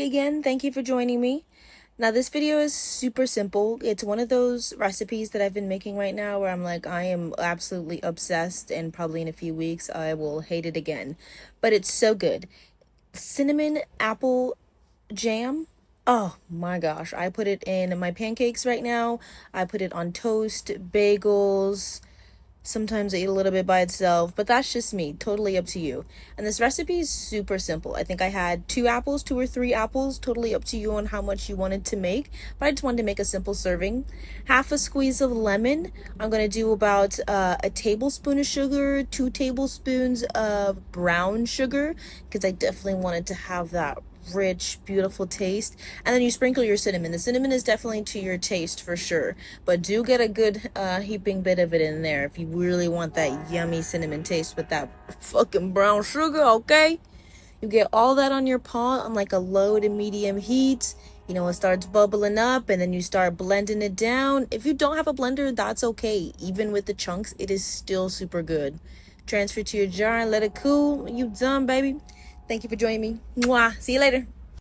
again. Thank you for joining me. Now, this video is super simple. It's one of those recipes that I've been making right now where I'm like, I am absolutely obsessed, and probably in a few weeks I will hate it again. But it's so good. Cinnamon apple jam. Oh my gosh. I put it in my pancakes right now. I put it on toast, bagels. Sometimes I eat a little bit by itself, but that's just me. Totally up to you. And this recipe is super simple. I think I had 2 or 3 apples. Totally up to you on how much you wanted to make. But I just wanted to make a simple serving. Half a squeeze of lemon. I'm going to do about a tablespoon of sugar, 2 tablespoons of brown sugar, because I definitely wanted to have that rich, beautiful taste. And then you sprinkle your cinnamon. The cinnamon is definitely to your taste for sure, but do get a good heaping bit of it in there if you really want that yummy cinnamon taste with that fucking brown sugar. Okay, you get all that on your pot on like a low to medium heat. You know, it starts bubbling up, and then you start blending it down. If you don't have a blender, that's okay. Even with the chunks, it is still super good. Transfer to your jar and let it cool. You done, baby. Thank you for joining me. Mwah. See you later.